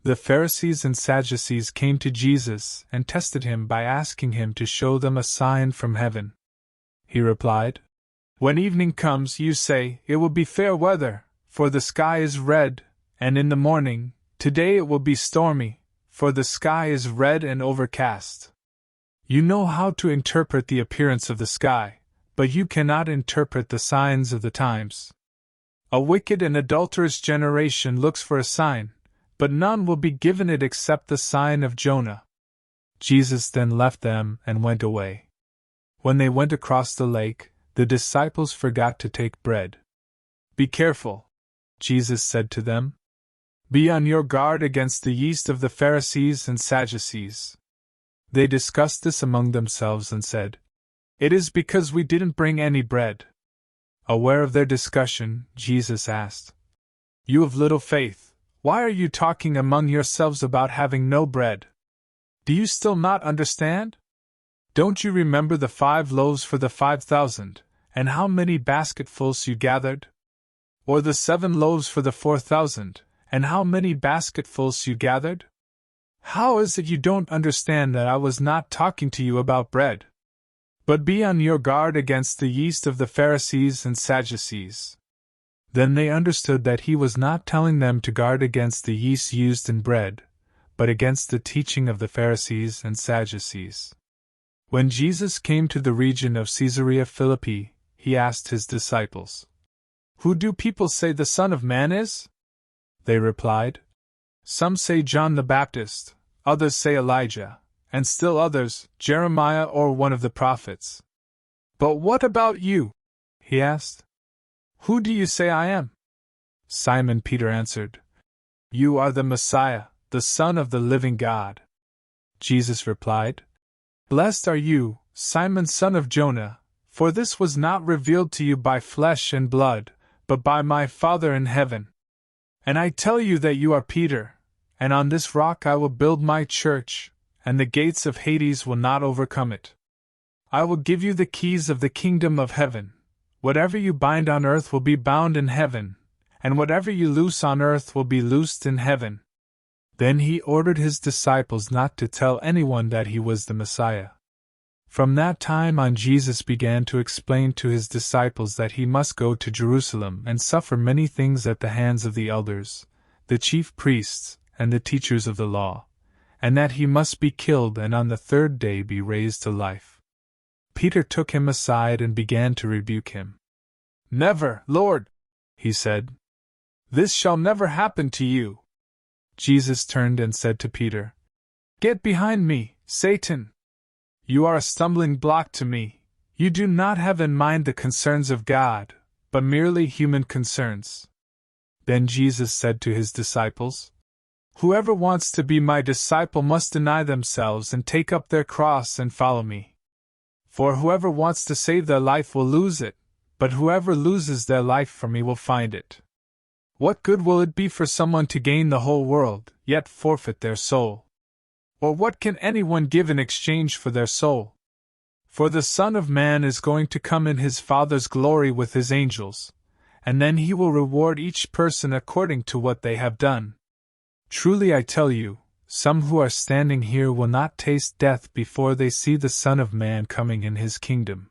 The Pharisees and Sadducees came to Jesus and tested him by asking him to show them a sign from heaven. He replied, "When evening comes, you say, 'It will be fair weather, for the sky is red,' and in the morning, 'Today it will be stormy, for the sky is red and overcast.' You know how to interpret the appearance of the sky, but you cannot interpret the signs of the times. A wicked and adulterous generation looks for a sign, but none will be given it except the sign of Jonah." Jesus then left them and went away. When they went across the lake, the disciples forgot to take bread. "Be careful," Jesus said to them. "Be on your guard against the yeast of the Pharisees and Sadducees." They discussed this among themselves and said, "It is because we didn't bring any bread." Aware of their discussion, Jesus asked, "You of little faith, why are you talking among yourselves about having no bread? Do you still not understand? Don't you remember the 5 loaves for the 5,000, and how many basketfuls you gathered? Or the 7 loaves for the 4,000, and how many basketfuls you gathered? How is it you don't understand that I was not talking to you about bread? But be on your guard against the yeast of the Pharisees and Sadducees." Then they understood that he was not telling them to guard against the yeast used in bread, but against the teaching of the Pharisees and Sadducees. When Jesus came to the region of Caesarea Philippi, he asked his disciples, "Who do people say the Son of Man is?" They replied, "Some say John the Baptist, others say Elijah, and still others, Jeremiah or one of the prophets." "But what about you?" he asked. "Who do you say I am?" Simon Peter answered, "You are the Messiah, the Son of the living God." Jesus replied, "Blessed are you, Simon son of Jonah, for this was not revealed to you by flesh and blood, but by my Father in heaven. And I tell you that you are Peter, and on this rock I will build my church, and the gates of Hades will not overcome it. I will give you the keys of the kingdom of heaven. Whatever you bind on earth will be bound in heaven, and whatever you loose on earth will be loosed in heaven." Then he ordered his disciples not to tell anyone that he was the Messiah. From that time on, Jesus began to explain to his disciples that he must go to Jerusalem and suffer many things at the hands of the elders, the chief priests, and the teachers of the law, and that he must be killed and on the 3rd day be raised to life. Peter took him aside and began to rebuke him. "Never, Lord," he said. "This shall never happen to you." Jesus turned and said to Peter, "Get behind me, Satan! You are a stumbling block to me. You do not have in mind the concerns of God, but merely human concerns." Then Jesus said to his disciples, "Whoever wants to be my disciple must deny themselves and take up their cross and follow me. For whoever wants to save their life will lose it, but whoever loses their life for me will find it. What good will it be for someone to gain the whole world, yet forfeit their soul? Or what can anyone give in exchange for their soul? For the Son of Man is going to come in his Father's glory with his angels, and then he will reward each person according to what they have done. Truly I tell you, some who are standing here will not taste death before they see the Son of Man coming in his kingdom."